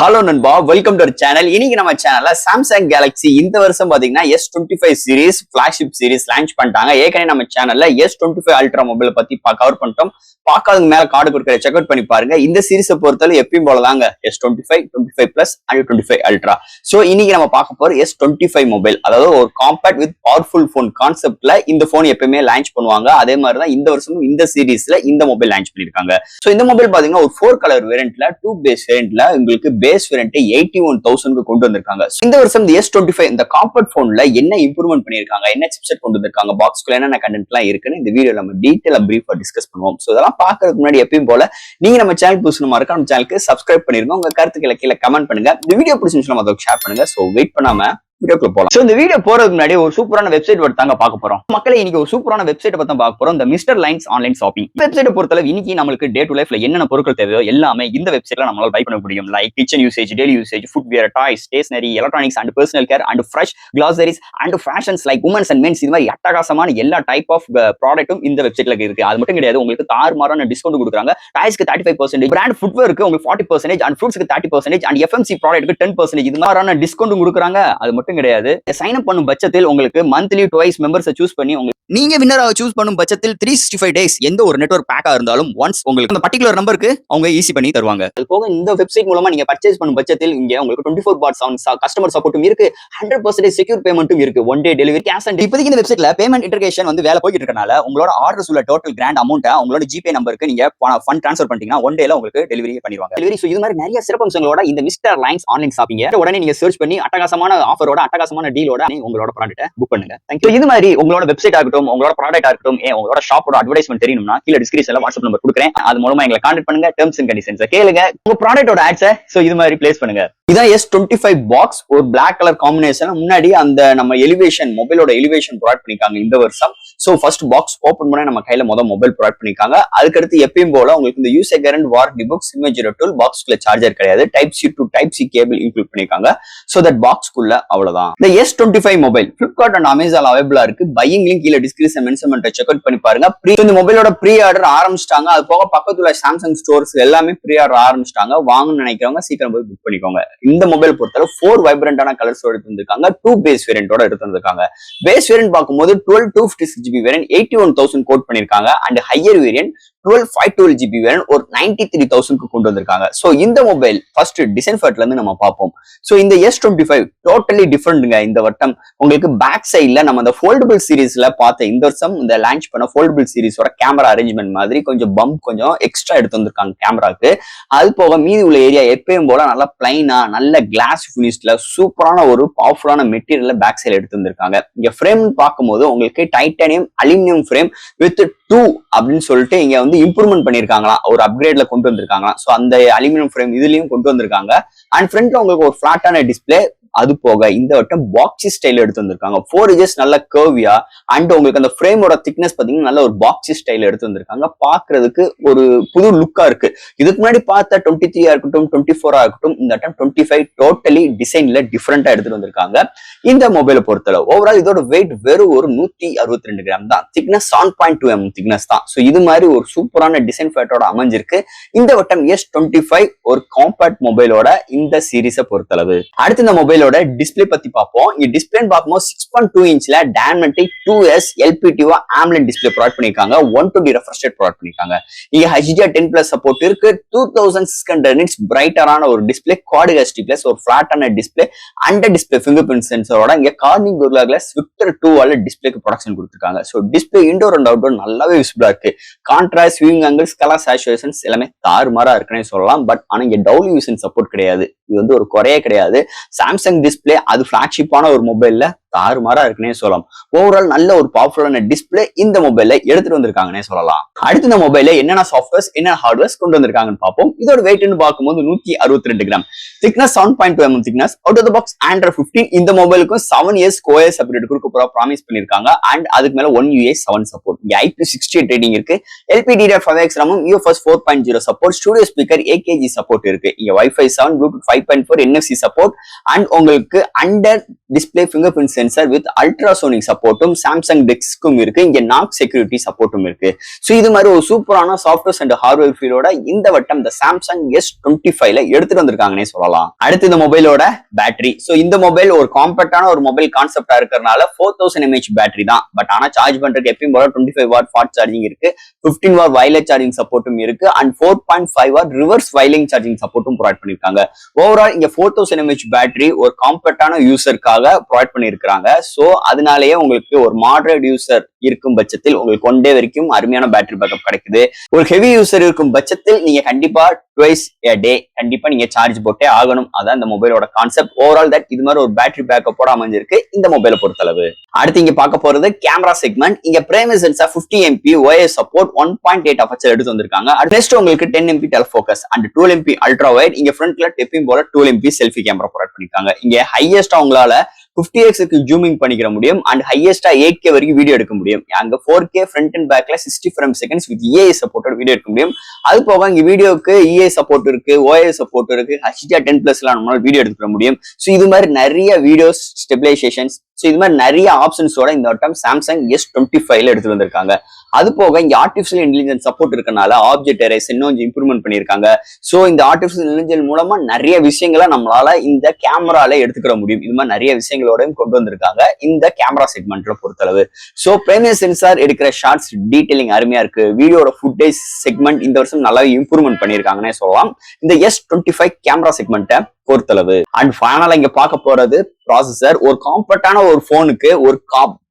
Hello நண்பா, welcome to our channel. இன்னைக்கு நம்ம சேனல்ல சாம்சங் கேலக்ஸி இந்த வருஷம் பாத்தீங்கன்னா S25 series flagship series launch பண்ணிட்டாங்க. ஏற்கனவே நம்ம சேனல்ல S25 அல்ட்ரா மொபைல் பத்தி கவர் பண்ணிட்டோம். பார்க்காதவங்க மேல கார்டு கொடுக்கிற செக் அவுட் பண்ணி பாருங்க. இந்த சீரிஸை பொறுத்தவரை எப்பயும் போலதாங்க S25, 25 plus and 25 ultra. So இன்னைக்கு நம்ம பார்க்க போற S25 மொபைல், அதாவது ஒரு காம்பேக்ட் வித் பவர்ஃபுல் போன் கான்செப்ட்ல இந்த போன் எப்பயுமே லான்ச் பண்ணுவாங்க. அதே மாதிரிதான் இந்த வருஷமும் இந்த சீரிஸ்ல இந்த மொபைல் லான்ச் பண்ணிருக்காங்க. சோ இந்த மொபைல் பாத்தீங்கன்னா ஒரு 4 கலர் வேரியன்ட்ல 2 பேஸ் வேரியன்ட்ல உங்களுக்கு பேஸ் வேரியன்ட் 81,000 கொண்டு வந்திருக்காங்க. இந்த வருஷம் இந்த S25 இந்த காம்பேக்ட் போன்ல என்ன இம்ப்ரூவ்மெண்ட் பண்ணிருக்காங்க, என்ன சிப்செட் கொண்டு வந்திருக்காங்க, பாக்ஸ்க்குள்ள என்ன கண்டென்ட் எல்லாம் இருக்குன்னு இந்த வீடியோ நம்ம டீடைலா பிரீஃபா டிஸ்கஸ் பண்ணுவோம். சோ இதெல்லாம் பாக்குறதுக்கு முன்னாடி எப்பயும் போல நீங்க நம்ம சேனல் புதுசுமா இருக்க நம்ம சேனலுக்கு சப்ஸ்கிரைப் பண்ணிருங்க. உங்க கருத்துக்களை கீழே கமெண்ட் பண்ணுங்க. இந்த வீடியோ பிடிச்சிருந்துச்சுன்னா மத்தவங்களுக்கு ஷேர் பண்ணுங்க. சோ வெயிட் பண்ணாம வீடியோக்குள்ள போலாம். சோ இந்த வீடியோ போறதுக்கு முன்னாடி ஒரு சூப்பரான வெப்சைட் தாங்க பார்க்க போறோம். மக்களே இன்னைக்கு ஒரு சூப்பரான வெப்சைட் பத்தி பார்க்க போறோம். இந்த மிஸ்டர் லைன்ஸ் ஆன்லைன் ஷாப்பிங் வெப்சைட்டை பொறுத்தளவு இன்னைக்கு நமக்கு டே டு லைஃப்ல என்னென்ன பொருட்கள் தேவையோ எல்லாமே இந்த வெப்சைட்ல நம்மளால பை பண்ண முடியும். Like kitchen usage, daily usage, footwear, toys, stationery, electronics and personal care and fresh groceries and fashions like women's and men's, இது மாதிரி அட்டகாசமான எல்லா டைப் ஆஃப் ப்ராடக்ட்டும் இந்த வெப்சைட்ல இருக்கு. அது மட்டும் கிடையாது, உங்களுக்கு தாறுமாறான டிஸ்கவுண்ட் கொடுக்குறாங்க. டாய்ஸ்க்கு 35%, பிராண்ட் ஃபுட்வேருக்கு உங்களுக்கு 40% அண்ட் ஃப்ரூட்ஸ்க்கு 30% அண்ட் FMC ப்ராடக்ட்க்கு 10%, இது மாதிரியான டிஸ்கவுண்ட் கொடுக்குறாங்க. அது மட்டும் கிடையாது, சைன் அப் பண்ணும் பட்சத்தில் உங்களுக்கு மந்த்லி ட்வைஸ் மெம்பர்ஸை சூஸ் பண்ணி நீங்க வின்னராக சூஸ் பண்ணும் பட்சத்தில் 365 டேஸ் எந்த ஒரு நெட்வொர்க் பேக்கா இருந்தாலும் ஒன்ஸ் உங்களுக்கு அந்த பர்டிகுலர் நம்பருக்கு அவங்க ஈஸி பண்ணி தருவாங்க. அது போக இந்த வெப்சைட் மூலமா நீங்க பர்ச்சேஸ் பண்ணும் பட்சத்தில் இங்க உங்களுக்கு 24/7 கஸ்டமர் சப்போர்ட்டும் இருக்கு, 100% செக்யூர் பேமெண்ட்டும் இருக்கு, one day delivery, cash on. இப்போதைக்கு இந்த வெப்சைட்ல பேமெண்ட் இன்டர்கேஷன் வேலை போயிட்டு இருக்கனால உங்களோட ஆர்டர்ஸ் உள்ள டோட்டல் கிராண்ட் அமௌண்ட்டை உங்களோட ஜிபே நம்பருக்கு நீங்க ஃபண்ட் ட்ரான்ஸ்ஃபர் பண்ணிட்டீங்கன்னா ஒன் டேல உங்களுக்கு டெலிவரி பண்ணிடுவாங்க. டெலிவரி. சோ இது மாதிரி நிறைய சிறப்பம்சங்களோட இந்த மிஸ்டர் லைன்ஸ் ஆன்லைன் ஷாப்பிங் உடனே நீங்க சர்ச் பண்ணி அட்டகாசமான ஆஃபரோட அட்டகாசமான டீலோட உங்களோட ப்ராடக்ட்டை புக் பண்ணுங்க. தேங்க்யூ. இது மாதிரி உங்களோட வெப்சைட் ஆகட்டும், உங்களோட ப்ராடக்ட் ஆகட்டும், உங்களோட ஷாப்போட அட்வர்டைஸ்மென்ட் தெரியணும்னா கீழ டிஸ்கிரிப்ஷன்ல வாட்ஸ்அப் நம்பர் கொடுக்குறேன். அது மூலமா எங்களை கான்டாக்ட் பண்ணுங்க. டெர்ம்ஸ் அண்ட் கண்டிஷன்ஸ் கேளுங்க. உங்க ப்ராடக்ட்டோட ஆட்ஸை இது மாதிரி பிளேஸ் பண்ணுங்க. இதான் S25 பாக்ஸ், ஒரு பிளாக் கலர் காம்பினேஷன். முன்னாடி அந்த நம்ம எலிவேஷன் மொபைலோட எலிவேஷன் ப்ரொவைட் பண்ணிருக்காங்க இந்த வருஷம். சோ ஃபர்ஸ்ட் பாக்ஸ் ஓபன் பண்ண நம்ம கையில மொபைல் ப்ரொவைட் பண்ணிருக்காங்க. அதுக்கடுத்து எப்பயும் போல உங்களுக்கு இந்த யூசர் கேரண்ட் வாரண்டி புக், இமேஜ் டூல், பாக்ஸ்க்குள்ள சார்ஜர் கிடையாது, type C to type C cable include பண்ணிருக்காங்க. சோ தட் பாக்ஸ்க்குள்ள அவ்வளவுதான். இந்த S25 mobile Flipkart and Amazon அவைலபிளா இருக்கு. பையிங் லிங்க் கீழ டிஸ்கிரிப்ஷன் மென்ஷன் பண்ணிட்டு செக் அவுட் பண்ணி பாருங்க. இந்த மொபைலோட ப்ரீ ஆர்டர் ஆரம்பிச்சிட்டாங்க. அது போக பக்கத்துல சாம்சங் ஸ்டோர்ஸ் எல்லாமே ப்ரீ ஆர்டர் ஆரம்பிச்சிட்டாங்க. வாங்கணும்னு நினைக்கிறவங்க சீக்கிரம் போய் புக் பண்ணிக்கோங்க. இந்த மொபைல் பொறுத்தவரை 4 வைப்ரண்டான கலர்ஸ் எடுத்து வந்திருக்காங்க. 2 பேஸ் வேரியன்டோட எடுத்து வந்திருக்காங்க. பேஸ் வேரியன்ட் பார்க்கும்போது 12/256GB வேரியன்ட் 81,000 கோட் பண்ணிருக்காங்க. And higher variant 12/512GB variant ஒரு 93,000 கொண்டு வந்திருக்காங்க. சோ இந்த மொபைல் ஃபர்ஸ்ட் டிசைன் ஃபர்ட்ல இருந்து நம்ம பார்ப்போம். சோ இந்த S25 டோட்டலி டிஃபரெண்ட்ங்க. இந்த வட்டம் உங்களுக்கு பேக் சைட்ல நம்ம இந்த ஃபோல்டபிள் சீரிஸ்ல பார்த்த இந்த வருஷம் இந்த லான்ச் பண்ண ஃபோல்டபிள் சீரிஸோட கேமரா அரேஞ்ச்மெண்ட் மாதிரி கொஞ்சம் பம்ப் கொஞ்சம் எக்ஸ்ட்ரா எடுத்து வந்திருக்காங்க கேமராக்கு. அது போக மீதி உள்ள ஏரியா எப்பயும் போல நல்லா பிளைனா நல்ல கிளாஸ் பினிஷ்ல சூப்பரான ஒரு பவர்ஃபுல்லான மெட்டீரியல் பேக் சைடு எடுத்து வந்திருக்காங்க. இங்க ஃப்ரேம் பார்க்கும்போது உங்களுக்கு டைட்டானியம் அலுமினியம் ஃப்ரேம் வித் 2 அப்படின்னு சொல்லிட்டு இங்க இம்ப்ரூவ்மெண்ட் பண்ணிருக்காங்களா, ஒரு அப்கிரேட்ல கொண்டு வந்திருக்காங்களா. சோ அந்த அலுமினியம் ஃப்ரேம் இதுலயும் கொண்டு வந்திருக்காங்க. அண்ட் ஃப்ரண்ட்ல உங்களுக்கு ஒரு பிளாட்டான டிஸ்பிளே. அது போக இந்த வட்டம் பாக்ஸி ஸ்டைல் எடுத்து வந்திருக்காங்க. 4 inches நல்ல கர்வியா அண்ட் உங்களுக்கு அந்த ஃப்ரேமோட திக்னஸ் பாத்தீங்கன்னா நல்ல ஒரு பாக்ஸி ஸ்டைல் எடுத்து வந்திருக்காங்க. பாக்குறதுக்கு ஒரு புது லுக்கா இருக்கு. இதுக்கு முன்னாடி பார்த்த 23 இருக்கட்டும் 24 இருக்கட்டும், இந்த வட்டம் 25 டோட்டலி டிசைன்ல டிஃபரெண்டா எடுத்துட்டு வந்திருக்காங்க. இந்த மொபைலை பொறுத்தளவு ஓவரால் இதோட வெயிட் வெறும் ஒரு 162 கிராம் தான். திக்னஸ் 7.2 mm திக்னஸ் தான். சோ இது மாதிரி ஒரு சூப்பரான டிசைன் ஃபேட்டோட அமைஞ்சிருக்கு இந்த வட்டம் S25 ஒரு காம்பேக்ட் மொபைலோட இந்த சீரிஸை பொறுத்தளவு. அடுத்து இந்த மொபைல் டிஸ்பிளே பத்தி பார்ப்போம். இங்க டிஸ்பிளே பார்க்கும்போது 6.2 inchல டைனமெட்டிக் 2S LPTO AMOLED display provide பண்ணிருக்காங்க. 120 ரெஃப்ரெஷ் ரேட் ப்ரொவைட் பண்ணிருக்காங்க. இங்க HDR10+ சப்போர்ட் இருக்கு. 2600 nits பிரைட்டரான ஒரு டிஸ்பிளே, குவாட் HD+ ஒரு ஃபிளாட்டான display, under display fingerprint சென்சரோட இங்க கார்னிங் கோரில்லா கிளாஸ் விக்டர் 2 ஆல டிஸ்பிளேக்கு ப்ரொடக்ஷன் கொடுத்திருக்காங்க. So display indoor and outdoor நல்லாவே விசிபிளா இருக்கு. Contrast, viewing angles, colour saturations எல்லாமே தாறுமாறா இருக்குன்னு சொல்லலாம். பட் ஆனா இங்க டபுள் விஷன் சப்போர்ட் கிடையாது. இது ஒரு குறையே கிடையாது. சாம்சங் டிஸ்பிளே அது பிளாக்ஷிப்பான ஒரு மொபைல்ல தாறுமாறா இருக்குன்னே சொல்லலாம். ஓவரால் நல்ல ஒரு பவர்ஃபுல்லான டிஸ்பிளே இந்த மொபைல்ல எடுத்துட்டு வந்திருக்காங்கன்னே சொல்லலாம். அடுத்து இந்த மொபைல்ல என்னென்ன சாஃப்ட்வேர்ஸ் என்ன ஹார்ட்வேர்ஸ் கொண்டு வந்திருக்காங்கன்னு பார்ப்போம். இதோட வெயிட்னு பார்க்கும்போது 162 gram, thickness 7.2 mm thickness. Out of the box Android 15. இந்த மொபைலுக்கும் 7 years OS அப்டேட் கொடுக்க போறா ப்ராமிஸ் பண்ணிருக்காங்க. அண்ட் அதுக்கு மேல 1 UI 7 சப்போர்ட். இங்க IP68 ரேட்டிங் இருக்கு. LPDDR5X RAM, UFS 4.0 support, studio speaker AKG support இருக்கு. இங்க Wi-Fi 7, Bluetooth 5.4, NFC support. And உங்களுக்கு under display fingerprint sensor with ultrasonic சப்போர்ட்டும் சாம்சங் டெக்ஸ்க்கும் இருக்கு. இங்க நாக் செக்யூரிட்டி சப்போர்ட்டும் இருக்கு. ஸோ இது மாதிரி ஒரு சூப்பரான சாஃப்ட்வேர்ஸ் அண்ட் ஹார்ட்வேர் ஃபீலோட இந்த வட்டம் இந்த சாம்சங் S25ல எடுத்துட்டு வந்திருக்காங்கன்னே சொல்லலாம். அடுத்து இந்த மொபைலோட பேட்டரி. ஸோ இந்த மொபைல் ஒரு காம்பேக்டான ஒரு மொபைல் கான்செப்டா இருக்கிறதுனால 4000 mAh பேட்டரி தான். பட் ஆனா சார்ஜ் பண்றதுக்கு எப்பயும் போல 25 வாட் ஃபாஸ்ட் சார்ஜிங் இருக்கு, 15 வாட் வயர்லெஸ் சார்ஜிங் சப்போர்ட்டும் இருக்கு அண்ட் 4.5 வாட் ரிவர்ஸ் வைலிங் சார்ஜிங் சப்போர்ட்டும் ப்ரொவைட் பண்ணிருக்காங்க. ஓவரால் இங்க 4000 mAh பேட்டரி ஒரு காம்பேக்டான யூசருக்காக ப்ரொவைட் பண்ணிருக்காங்க. ஸோ அதனாலேயே உங்களுக்கு ஒரு மாடரேட் யூசர் இருக்கும் பட்சத்தில் உங்களுக்கு 1 டே வரைக்கும் அருமையான பேட்டரி பேக்கப் கிடைக்குது. ஒரு ஹெவி யூசர் இருக்கும் பட்சத்தில் நீங்க கண்டிப்பா ட்வைஸ் a டே கண்டிப்பா நீங்க சார்ஜ் போட்டே ஆகணும். அதான் இந்த மொபைலோட கான்செப்ட். ஓவரால் தட் இது மாதிரி ஒரு பேட்டரி பேக்கப்போட அமைஞ்சிருக்கு இந்த மொபைலை பொறுத்தளவு. அடுத்து இங்க பார்க்க போறது கேமரா செக்மெண்ட். இங்க primary sensor 50 MP OIS support 1.8 aperture எடுத்து வந்திருக்காங்க. நெக்ஸ்ட் உங்களுக்கு 10 MP telephoto and 12 MP ultra wide. இங்க ஃப்ரண்ட்ல எப்பயும் போல 12 MP செல்ஃபி கேமரா ப்ரொவைட் பண்ணிருக்காங்க. இங்க ஹையஸ்டா உங்களால 50x ஜூமிங் பண்ணிக்கிற முடியும் அண்ட் ஹையஸ்டா 8K வரைக்கும் வீடியோ எடுக்க முடியும். அங்க 4K ஃப்ரண்ட் அண்ட் பேக்ல 60 frame seconds with EI supported video எடுக்க முடியும். அது போக இங்க வீடியோக்கு EI சப்போர்ட் இருக்கு, OIS சப்போர்ட் இருக்கு, HDR10+ நம்மளால வீடியோ எடுத்துக்க முடியும். ஸோ இது மாதிரி நிறைய வீடியோஸ் ஸ்டெபிலைசேஷன்ஸ், ஸோ இது மாதிரி நிறைய ஆப்ஷன்ஸோட இந்த வட்டம் சாம்சங் S25ல எடுத்துட்டு வந்திருக்காங்க. அது போக இங்க ஆர்டிபிஷியல் இன்டெலிஜென்ஸ் சப்போர்ட் இருக்கனால ஆப்ஜெக்ட் எரேஸ் இன்னும் கொஞ்சம் இம்ப்ரூவ்மெண்ட் பண்ணிருக்காங்க. ஸோ இந்த ஆர்டிபிஷியல் இன்டெலிஜென்ஸ் மூலமா நிறைய விஷயங்களை நம்மளால இந்த கேமரால எடுத்துக்கிற முடியும். இது மாதிரி நிறைய விஷயங்களோடையும் கொண்டு வந்திருக்காங்க இந்த கேமரா செக்மெண்ட்ல பொறுத்தளவு. ஸோ பிரைமரி சென்சார் எடுக்கிற ஷார்ட்ஸ் டீடைலிங் அருமையா இருக்கு. வீடியோட ஃபுட்டேஜ் செக்மெண்ட் இந்த வருஷம் நல்லா இம்ப்ரூவ்மெண்ட் பண்ணிருக்காங்கன்னே சொல்லலாம் இந்த S25 கேமரா செக்மெண்ட்டை பொறுத்தளவு. அண்ட் ஃபைனலா இங்க பார்க்க போறது ப்ராசஸர். ஒரு காம்பேக்டான ஒரு போனுக்கு ஒரு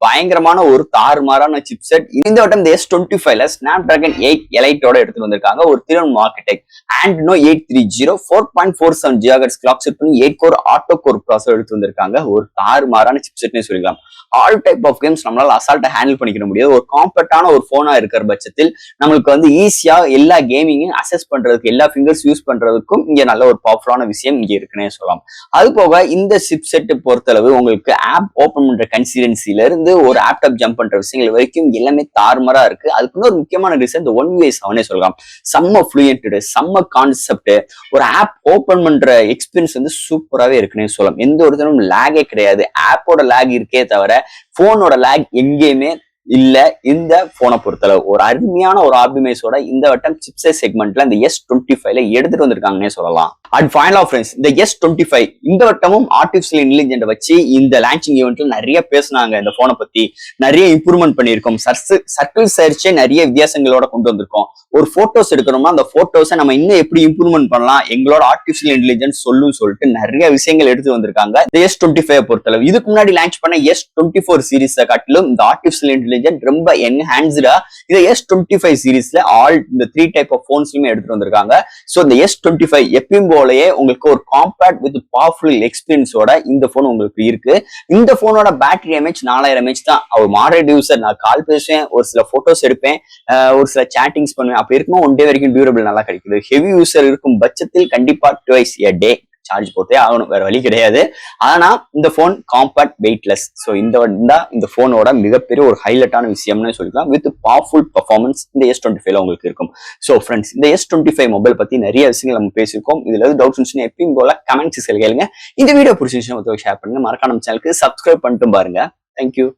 பயங்கரமான ஒரு தாறுமாறான சிப்செட் இந்த வட்டம் இந்த S25ல Snapdragon 8 Eliteோட எடுத்துட்டு வந்திருக்காங்க. ஒரு திறன் architect Adreno 830 4.47 GHz clock set பண்ணி 8 கோர் ஆட்டோ கோர் ப்ராசஸர் எடுத்து வந்திருக்காங்க. ஒரு தாறுமாறான சிப்செட்னே சொல்லிக்கலாம். ஆல் டைப் ஆஃப் கேம்ஸ் நம்மளால அசால்ட்டா ஹேண்டில் பண்ணிக்க முடியாது. ஒரு காம்பேக்டான ஒரு போனா இருக்கிற பட்சத்தில் நம்மளுக்கு வந்து ஈஸியா எல்லா கேமிங்கும் அசஸ் பண்றதுக்கு, எல்லா ஃபிங்கர்ஸ் யூஸ் பண்றதுக்கும் இங்க நல்ல ஒரு பவர்ஃபுல்லான விஷயம் இங்க இருக்குன்னே சொல்லலாம். அது போக இந்த சிப்செட் பொறுத்தளவு உங்களுக்கு ஆப் ஓபன் பண்ற கன்சிடென்சில இருந்து ஒரு ஆப்டாப் ஜம்ப் பண்ற விஷயங்கள் வரைக்கும் எல்லாமே தாறுமாறா இருக்கு. அதுக்கு ஒரு முக்கியமான ரீசன் இந்த 1UI 7 சொல்லலாம். செம்ம ஃப்ளூயன்ட், செம்ம கான்செப்ட், ஒரு ஆப் ஓபன் பண்ற எக்ஸ்பீரியன்ஸ் வந்து சூப்பராகவே இருக்குன்னு சொல்லலாம். எந்த ஒரு தடவும் லேகே கிடையாது. ஆப்போட லேக் இருக்கே தவிர போனோட லேக் எங்கேயுமே இல்ல. இந்த போனை பொறுத்தளவு ஒரு அருமையான ஒரு ஆப்டிமைஸோட இந்த வட்டம் சிப்செட் செக்மெண்ட்ல இந்த S25ல எடுத்துட்டு வந்திருக்காங்கன்னே சொல்லலாம். அண்ட் ஃபைனலா ஃப்ரெண்ட்ஸ் இந்த S25 இந்த வட்டமும் ஆர்டிபிஷியல் இன்டெலிஜென்ட் வச்சு இந்த லான்ச்சிங் ஈவெண்ட்ல நிறைய பேசினாங்க. இந்த போனை பத்தி நிறைய இம்ப்ரூவ்மெண்ட் பண்ணியிருக்கோம். சர்க்கிள் சர்ச்சே நிறைய வித்தியாசங்களோட கொண்டு வந்திருக்கோம். ஒரு போட்டோஸ் எடுக்கணும்னா அந்த போட்டோஸை நம்ம இன்னும் எப்படி இம்ப்ரூவ்மெண்ட் பண்ணலாம் எங்களோட ஆர்டிபிஷியல் இன்டெலிஜென்ஸ் சொல்லிட்டு நிறைய விஷயங்கள் எடுத்து வந்திருக்காங்க இந்த S25 பொறுத்தளவு. இதுக்கு முன்னாடி லான்ச் பண்ண S24 சீரீஸை காட்டிலும் இந்த ஆர்டிபிஷியல் இன்டெலிஜென்ட் ரொம்ப என்ஹான்ஸ்டா இந்த S25 சீரீஸ்ல ஆல் இந்த 3 டைப் ஆஃப் போன்ஸ்லயுமே எடுத்துட்டு வந்திருக்காங்க. சோ இந்த S25 எப்பயும் போலயே உங்களுக்கு ஒரு காம்பேக்ட் வித் பவர்ஃபுல் எக்ஸ்பீரியன்ஸோட இந்த போன் உங்களுக்கு இருக்கு. இந்த போனோட பேட்டரி எம்ஏஹெச் 4000 mAh தான். ஒரு மாடரேட் யூசர், நான் கால் பேசுவேன், ஒரு சில போட்டோஸ் எடுப்பேன், ஒரு சில சாட்டிங்ஸ் பண்ணுவேன், அப்ப இருக்குமா 1 டே வரைக்கும் டியூரபிள் நல்லா கிடைக்குது. ஹெவி யூசர் இருக்கும் பட்சத்தில் கண்டிப்பா ட்வைஸ் a டே சார்ஜ் போட்டே ஆகணும், வேற வழி கிடையாது. ஆனா இந்த போன் காம்பேக்ட் வெயிட்லெஸ். ஸோ இந்த போனோட மிகப்பெரிய ஒரு ஹைலைட்டான விஷயம்னு சொல்லிக்கலாம். வித் பவர்ஃபுல் பர்ஃபார்மன்ஸ் இந்த S25ல உங்களுக்கு இருக்கும். ஸோ ஃப்ரெண்ட்ஸ் இந்த S25 மொபைல் பத்தி நிறைய விஷயங்கள் நம்ம பேசியிருக்கோம். இதுல எதாவது டவுட்ஸ் இருந்துச்சுன்னா எப்பயும் போல கமெண்ட்ஸ் கேளுங்க. இந்த வீடியோ பிடிச்சிருந்துச்சுன்னா ஷேர் பண்ணுங்க. மறக்காம நம்ம சேனலுக்கு சப்ஸ்கிரைப் பண்ணிட்டு பாருங்க. தேங்க்யூ.